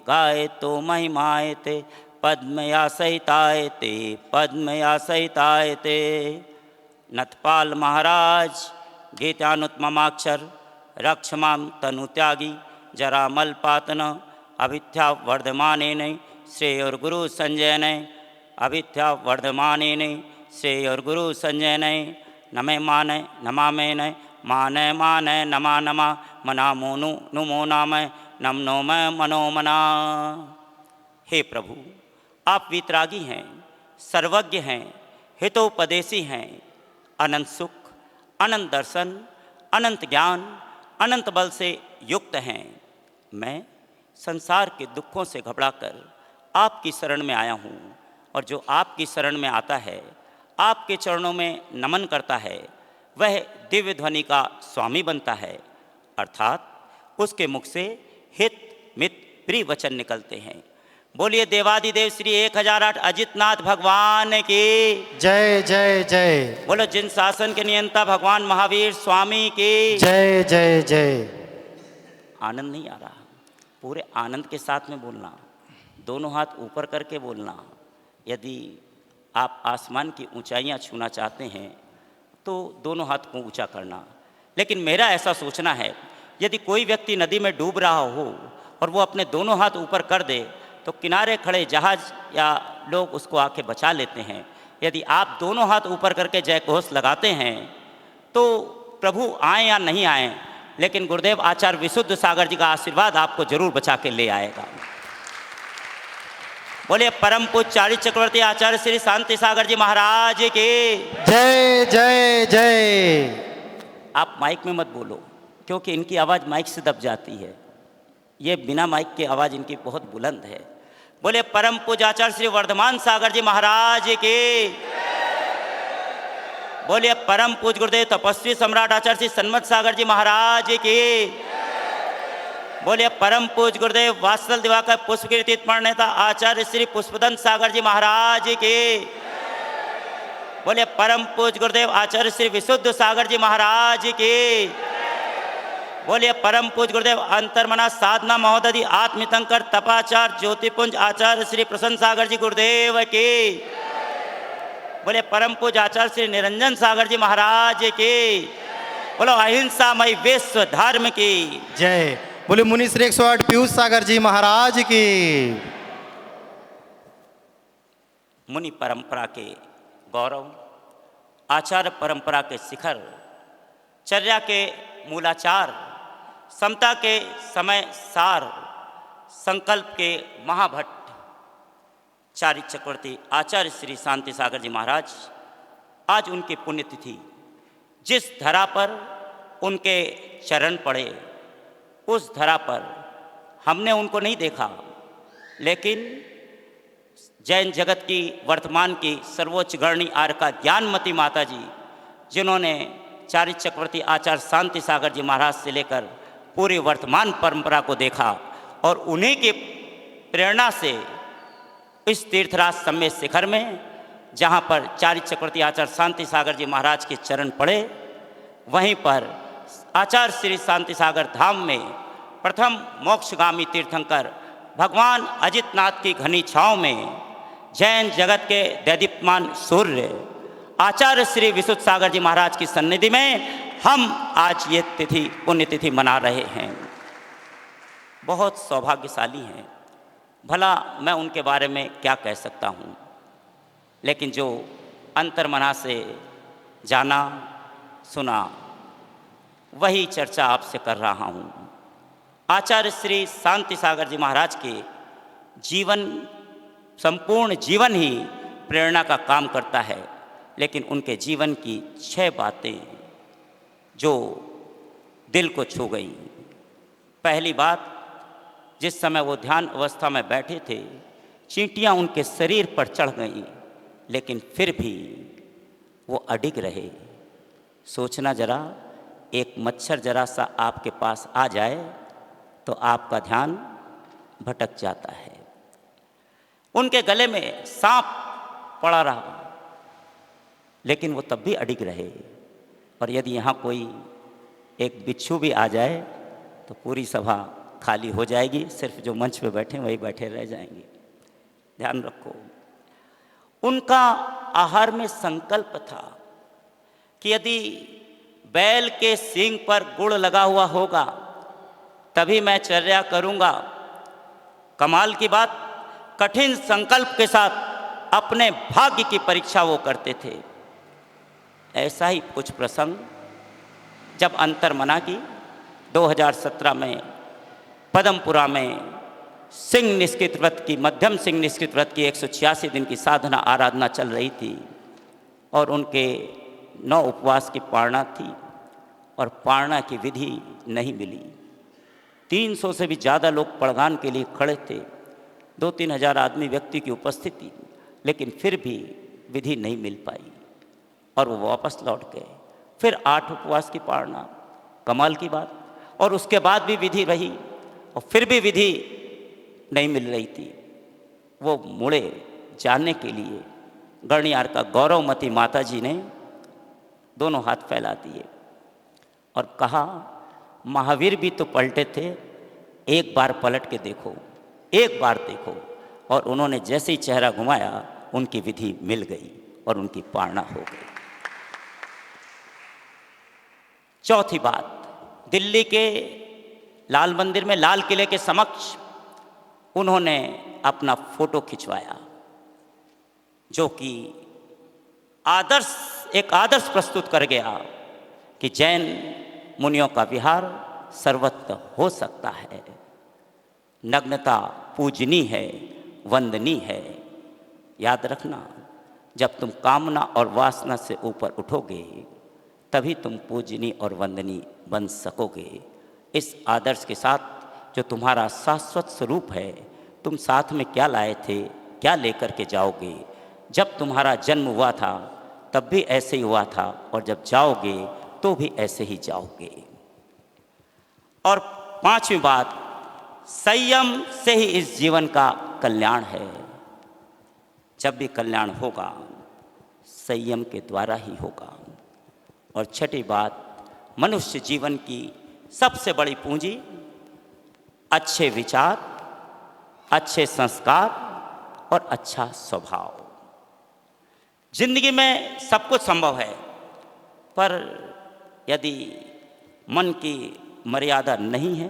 गायतो महिमायते पद्मयासहितायते पद्मयासहितायते। नथपाल महाराज गीतानुत्तमाक्षर रक्षमां तनुत्यागी जरामलपातन अभिथ्या वर्धमानेन श्रेयोर्गुरु संजयन अभिथ्या वर्धमानेन श्रेयोर्गुरु संजयन। नमे माने नमामेन माने माने नमा नमा मना मोनु नुमो नाम नम नो मैं मनोमना। हे प्रभु, आप वितरागी हैं, सर्वज्ञ हैं, हितोपदेशी हैं, अनंत सुख, अनंत दर्शन, अनंत ज्ञान, अनंत बल से युक्त हैं। मैं संसार के दुखों से घबराकर आपकी शरण में आया हूँ, और जो आपकी शरण में आता है, आपके चरणों में नमन करता है, वह दिव्य ध्वनि का स्वामी बनता है, अर्थात उसके मुख से हित मित प्रिय वचन निकलते हैं। बोलिए देवादिदेव श्री 1008 अजितनाथ भगवान की जय जय जय। बोलो जिन शासन के नियंता भगवान महावीर स्वामी की जय जय जय। आनंद नहीं आ रहा, पूरे आनंद के साथ में बोलना, दोनों हाथ ऊपर करके बोलना। यदि आप आसमान की ऊंचाइयां छूना चाहते हैं तो दोनों हाथ को ऊंचा करना। लेकिन मेरा ऐसा सोचना है, यदि कोई व्यक्ति नदी में डूब रहा हो और वो अपने दोनों हाथ ऊपर कर दे तो किनारे खड़े जहाज या लोग उसको आके बचा लेते हैं। यदि आप दोनों हाथ ऊपर करके जय घोष लगाते हैं तो प्रभु आए या नहीं आए, लेकिन गुरुदेव आचार्य विशुद्ध सागर जी का आशीर्वाद आपको जरूर बचा के ले आएगा। बोलिए परम पूज्य चारी चक्रवर्ती आचार्य श्री शांति सागर जी महाराज की जय जय जय। आप माइक में मत बोलो, क्योंकि इनकी आवाज़ माइक से दब जाती है। ये बिना माइक के आवाज़ इनकी बहुत बुलंद है। बोले परम पूज्य आचार्य श्री वर्धमान सागर जी महाराज की। बोलिए परम पूज्य गुरुदेव तपस्वी सम्राट आचार्य श्री सन्मत सागर जी महाराज की। बोलिए परम पूज्य गुरुदेव वात्सल दिवाकर पुष्पकीर्ति प्रणेता आचार्य श्री पुष्पदंत सागर जी महाराज की। बोलिए परम पूज्य गुरुदेव आचार्य श्री विशुद्ध सागर जी महाराज की। बोलिए परम पूज्य गुरुदेव अंतर्मना साधना महोदधि आत्मितंकर तपाचार ज्योतिपुंज आचार्य श्री प्रसन्न सागर जी गुरुदेव की। बोले परम पूज्य आचार्य श्री निरंजन सागर जी महाराज की। बोलो अहिंसामय विश्व धर्म की जय। बोले मुनि श्री 108 पीयूष सागर जी महाराज की। मुनि परंपरा के गौरव, आचार्य परंपरा के शिखर, चर्या के मूलाचार, समता के समय सार, संकल्प के महाभट्ट चारी चक्रवर्ती आचार्य श्री शांति सागर जी महाराज, आज उनकी पुण्यतिथि। जिस धरा पर उनके चरण पड़े उस धरा पर हमने उनको नहीं देखा, लेकिन जैन जगत की वर्तमान की सर्वोच्च गणनी आर्य का ज्ञानमती माता जी, जिन्होंने चारी चक्रवर्ती आचार्य शांति सागर जी महाराज से लेकर पूरी वर्तमान परंपरा को देखा, और उन्हीं की प्रेरणा से इस तीर्थराज सम्मेद शिखर में, जहाँ पर चारी चक्रवर्ती आचार्य शांति सागर जी महाराज के चरण पड़े, वहीं पर आचार्य श्री शांति सागर धाम में प्रथम मोक्षगामी तीर्थंकर भगवान अजितनाथ की घनी छाँव में जैन जगत के दैदीप्यमान सूर्य आचार्य श्री विशुद्ध सागर जी महाराज की सन्निधि में हम आज ये तिथि पुण्यतिथि मना रहे हैं। बहुत सौभाग्यशाली हैं। भला मैं उनके बारे में क्या कह सकता हूँ, लेकिन जो अंतर्मना से जाना सुना वही चर्चा आपसे कर रहा हूँ। आचार्य श्री शांति सागर जी महाराज के जीवन, संपूर्ण जीवन ही प्रेरणा का काम करता है, लेकिन उनके जीवन की 6 बातें जो दिल को छू गई। पहली बात, जिस समय वो ध्यान अवस्था में बैठे थे, चींटियाँ उनके शरीर पर चढ़ गईं, लेकिन फिर भी वो अडिग रहे। सोचना जरा, एक मच्छर जरा सा आपके पास आ जाए तो आपका ध्यान भटक जाता है। उनके गले में सांप पड़ा रहा, लेकिन वो तब भी अडिग रहे। और यदि यहाँ कोई एक बिच्छू भी आ जाए तो पूरी सभा खाली हो जाएगी, सिर्फ जो मंच पे बैठे वही बैठे रह जाएंगे। ध्यान रखो, उनका आहार में संकल्प था कि यदि बैल के सींग पर गुड़ लगा हुआ होगा तभी मैं चर्या करूंगा। कमाल की बात, कठिन संकल्प के साथ अपने भाग्य की परीक्षा वो करते थे। ऐसा ही कुछ प्रसंग जब अंतर्मना की 2017 में पदमपुरा में सिंह निष्कृत व्रत की, मध्यम सिंह निष्कृत व्रत की 186 दिन की साधना आराधना चल रही थी और उनके 9 उपवास की पारणा थी और पारणा की विधि नहीं मिली। 300 से भी ज़्यादा लोग पड़गान के लिए खड़े थे, 2-3 हज़ार आदमी व्यक्ति की उपस्थिति, लेकिन फिर भी विधि नहीं मिल पाई और वो वापस लौट गए। फिर 8 उपवास की पारणा, कमाल की बात, और उसके बाद भी विधि रही और फिर भी विधि नहीं मिल रही थी। वो मुड़े जाने के लिए गणियार का गौरवमती माता जी ने दोनों हाथ फैला दिए और कहा, महावीर भी तो पलटे थे, एक बार पलट के देखो, एक बार देखो। और उन्होंने जैसे ही चेहरा घुमाया उनकी विधि मिल गई और उनकी पारणा हो गई। चौथी बात, दिल्ली के लाल मंदिर में, लाल किले के समक्ष उन्होंने अपना फोटो खिंचवाया, जो कि एक आदर्श प्रस्तुत कर गया कि जैन मुनियों का विहार सर्वत्र हो सकता है। नग्नता पूजनीय है, वंदनीय है। याद रखना, जब तुम कामना और वासना से ऊपर उठोगे तभी तुम पूजनीय और वंदनीय बन सकोगे। इस आदर्श के साथ जो तुम्हारा शाश्वत स्वरूप है, तुम साथ में क्या लाए थे, क्या लेकर के जाओगे। जब तुम्हारा जन्म हुआ था तब भी ऐसे ही हुआ था और जब जाओगे तो भी ऐसे ही जाओगे। और 5वीं बात, संयम से ही इस जीवन का कल्याण है। जब भी कल्याण होगा संयम के द्वारा ही होगा। और 6ठी बात, मनुष्य जीवन की सबसे बड़ी पूंजी अच्छे विचार, अच्छे संस्कार और अच्छा स्वभाव। जिंदगी में सब कुछ संभव है, पर यदि मन की मर्यादा नहीं है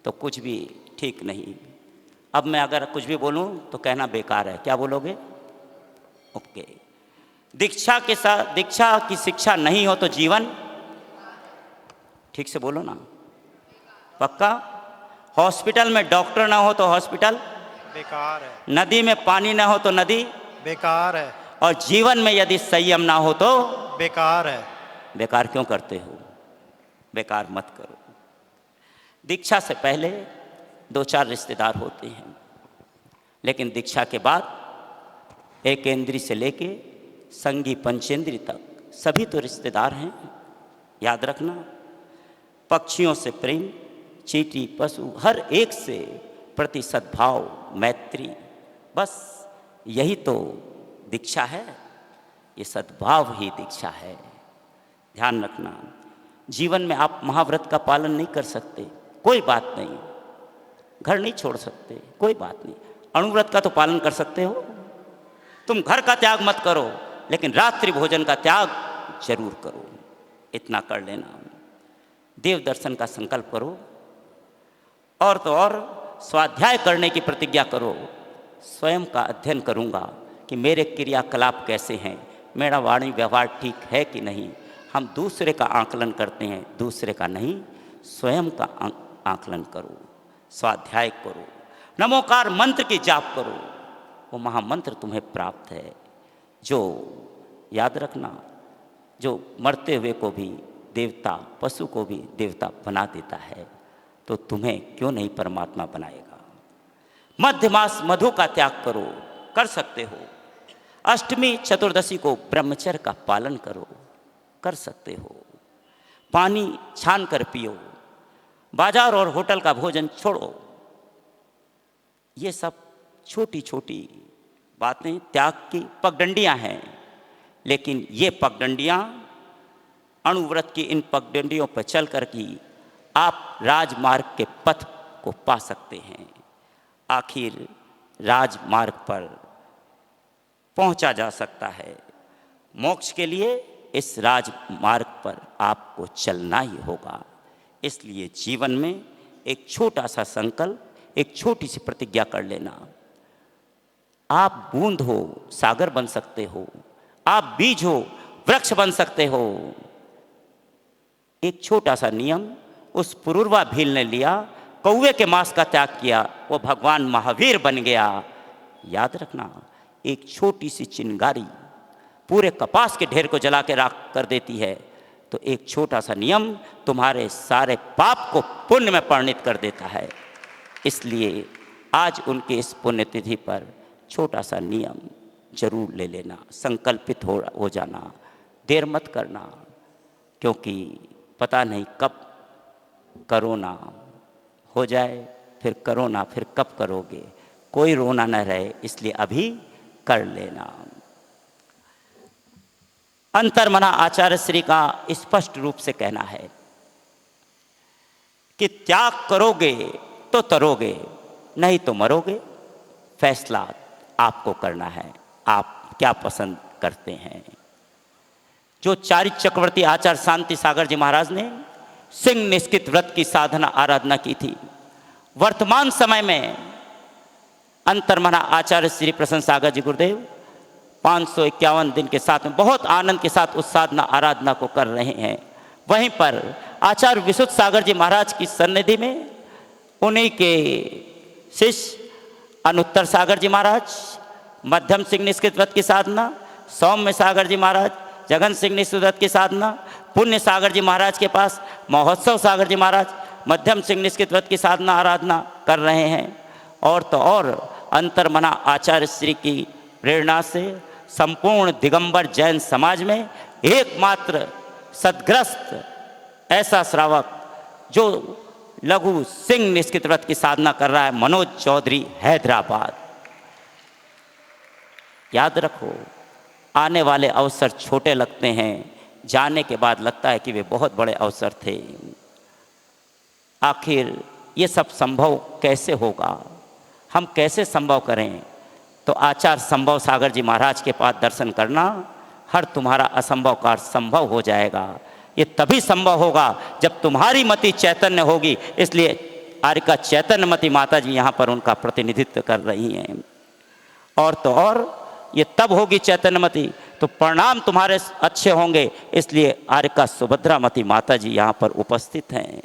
तो कुछ भी ठीक नहीं। अब मैं अगर कुछ भी बोलूं तो कहना बेकार है। क्या बोलोगे? ओके। दीक्षा के साथ, दीक्षा की शिक्षा नहीं हो तो जीवन, ठीक से बोलो ना, पक्का? हॉस्पिटल में डॉक्टर ना हो तो हॉस्पिटल बेकार है, नदी में पानी ना हो तो नदी बेकार है, और जीवन में यदि संयम ना हो तो बेकार है। बेकार क्यों करते हो? बेकार मत करो। दीक्षा से पहले 2-4 रिश्तेदार होते हैं, लेकिन दीक्षा के बाद एकेंद्री से लेके संगी पंचेंद्री तक सभी तो रिश्तेदार हैं। याद रखना, पक्षियों से प्रेम, चींटी, पशु, हर एक से प्रति सद्भाव, मैत्री, बस यही तो दीक्षा है। ये सद्भाव ही दीक्षा है। ध्यान रखना, जीवन में आप महाव्रत का पालन नहीं कर सकते, कोई बात नहीं, घर नहीं छोड़ सकते, कोई बात नहीं, अणुव्रत का तो पालन कर सकते हो। तुम घर का त्याग मत करो, लेकिन रात्रि भोजन का त्याग जरूर करो। इतना कर लेना। देव दर्शन का संकल्प करो, और तो और स्वाध्याय करने की प्रतिज्ञा करो। स्वयं का अध्ययन करूँगा कि मेरे क्रियाकलाप कैसे हैं, मेरा वाणी व्यवहार ठीक है कि नहीं। हम दूसरे का आकलन करते हैं, दूसरे का नहीं, स्वयं का आकलन करो, स्वाध्याय करो, नमोकार मंत्र की जाप करो। वो महामंत्र तुम्हें प्राप्त है, जो याद रखना, जो मरते हुए को भी देवता, पशु को भी देवता बना देता है, तो तुम्हें क्यों नहीं परमात्मा बनाएगा। मध्य मास मधु का त्याग करो, कर सकते हो। अष्टमी चतुर्दशी को ब्रह्मचर्य का पालन करो, कर सकते हो। पानी छान कर पियो, बाजार और होटल का भोजन छोड़ो। ये सब छोटी छोटी बातें त्याग की पगडंडियां हैं, लेकिन ये पगडंडियां, अणुव्रत की इन पगडंडियों पर चल कर की आप राजमार्ग के पथ को पा सकते हैं। आखिर राजमार्ग पर पहुंचा जा सकता है। मोक्ष के लिए इस राजमार्ग पर आपको चलना ही होगा। इसलिए जीवन में एक छोटा सा संकल्प, एक छोटी सी प्रतिज्ञा कर लेना। आप बूंद हो, सागर बन सकते हो। आप बीज हो, वृक्ष बन सकते हो। एक छोटा सा नियम उस पुरुरवा भील ने लिया, कौवे के मांस का त्याग किया, वो भगवान महावीर बन गया। याद रखना, एक छोटी सी चिंगारी पूरे कपास के ढेर को जला के राख कर देती है। तो एक छोटा सा नियम तुम्हारे सारे पाप को पुण्य में परिणित कर देता है। इसलिए आज उनके इस पुण्यतिथि पर छोटा सा नियम जरूर ले लेना, संकल्पित हो जाना, देर मत करना, क्योंकि पता नहीं कब करोना हो जाए, फिर करोना फिर कब करोगे, कोई रोना न रहे, इसलिए अभी कर लेना। अंतर्मना आचार्य श्री का स्पष्ट रूप से कहना है कि त्याग करोगे तो तरोगे, नहीं तो मरोगे। फैसला आपको करना है, आप क्या पसंद करते हैं। जो चारित्र चक्रवर्ती आचार्य शांति सागर जी महाराज ने सिंह निष्कित व्रत की साधना आराधना की थी, वर्तमान समय में अंतर्मना आचार्य श्री प्रसन्न सागर जी गुरुदेव 551 दिन के साथ में बहुत आनंद के साथ उस साधना आराधना को कर रहे हैं। वहीं पर आचार्य विशुद्ध सागर जी महाराज की सन्निधि में उन्हीं के शिष्य अनुत्तर सागर जी महाराज, मध्यम सिंह निष्कित व्रत की साधना, सौम्य सागर जी महाराज, जगन सिंह निष्कित व्रत की साधना, पुण्य सागर जी महाराज के पास महोत्सव सागर जी महाराज मध्यम सिंह निष्कित व्रत की साधना आराधना कर रहे हैं। और तो और अंतर्मना आचार्य श्री की प्रेरणा से संपूर्ण दिगंबर जैन समाज में एकमात्र सदग्रस्त ऐसा श्रावक जो लघु सिंह निष्कित व्रत की साधना कर रहा है, मनोज चौधरी हैदराबाद। याद रखो, आने वाले अवसर छोटे लगते हैं, जाने के बाद लगता है कि वे बहुत बड़े अवसर थे। आखिर ये सब संभव कैसे होगा, हम कैसे संभव करें। तो आचार्य संभव सागर जी महाराज के पास दर्शन करना, हर तुम्हारा असंभव कार्य संभव हो जाएगा। ये तभी संभव होगा जब तुम्हारी मति चैतन्य होगी। इसलिए आर्य का चैतन्य मति माता जी यहाँ पर उनका प्रतिनिधित्व कर रही हैं। और तो और ये तब होगी चैतन्य मति तो परिणाम तुम्हारे अच्छे होंगे। इसलिए आर्य का सुभद्रा मति माता जी यहाँ पर उपस्थित हैं।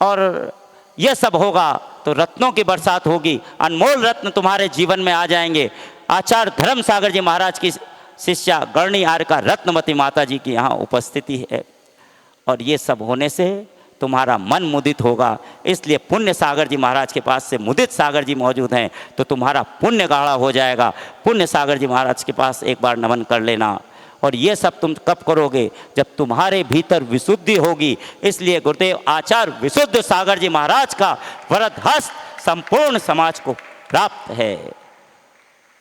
और यह सब होगा तो रत्नों की बरसात होगी, अनमोल रत्न तुम्हारे जीवन में आ जाएंगे। आचार्य धर्म सागर जी महाराज की शिष्या गणनी आर्य का रत्नमती माता जी की यहाँ उपस्थिति है। और ये सब होने से तुम्हारा मन मुदित होगा। इसलिए पुण्य सागर जी महाराज के पास से मुदित सागर जी मौजूद हैं, तो तुम्हारा पुण्य गाढ़ा हो जाएगा। पुण्य सागर जी महाराज के पास एक बार नमन कर लेना। और ये सब तुम कब करोगे, जब तुम्हारे भीतर विशुद्धि होगी। इसलिए गुरुदेव आचार्य विशुद्ध सागर जी महाराज का वरद हस्त संपूर्ण समाज को प्राप्त है।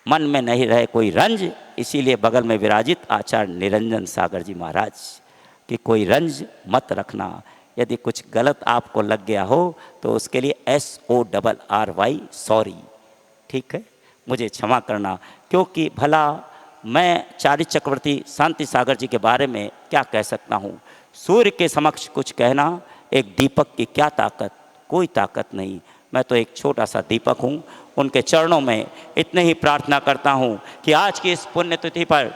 मन में नहीं रहे कोई रंज, इसीलिए बगल में विराजित आचार्य निरंजन सागर जी महाराज कि कोई रंज मत रखना। यदि कुछ गलत आपको लग गया हो तो उसके लिए SORRY सॉरी, ठीक है, मुझे क्षमा करना। क्योंकि भला मैं चारित्र चक्रवर्ती शांति सागर जी के बारे में क्या कह सकता हूँ। सूर्य के समक्ष कुछ कहना, एक दीपक की क्या ताकत, कोई ताकत नहीं। मैं तो एक छोटा सा दीपक हूँ। उनके चरणों में इतने ही प्रार्थना करता हूँ कि आज की इस पुण्यतिथि पर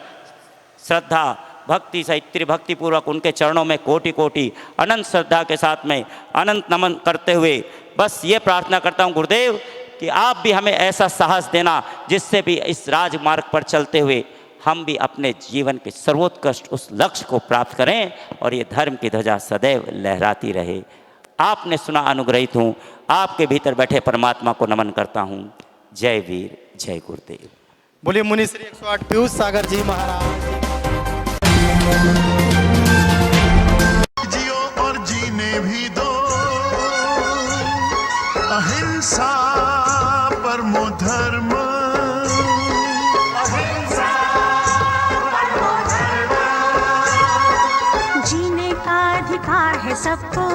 श्रद्धा भक्ति सहित त्रिभक्तिपूर्वक उनके चरणों में कोटि कोटि अनंत श्रद्धा के साथ में अनंत नमन करते हुए बस ये प्रार्थना करता हूँ गुरुदेव कि आप भी हमें ऐसा साहस देना जिससे भी इस राजमार्ग पर चलते हुए हम भी अपने जीवन के सर्वोत्कृष्ट उस लक्ष्य को प्राप्त करें और ये धर्म की ध्वजा सदैव लहराती रहे। आपने सुना, अनुग्रहित हूँ। आपके भीतर बैठे परमात्मा को नमन करता हूँ। जय वीर, जय गुरुदेव। बोलिए मुनि श्री 108 पीयूष सागर जी महाराज। जियो और जीने भी दो, अहिंसा परमो धर्म, अहिंसा परमो धर्म। जीने का अधिकार है सबको,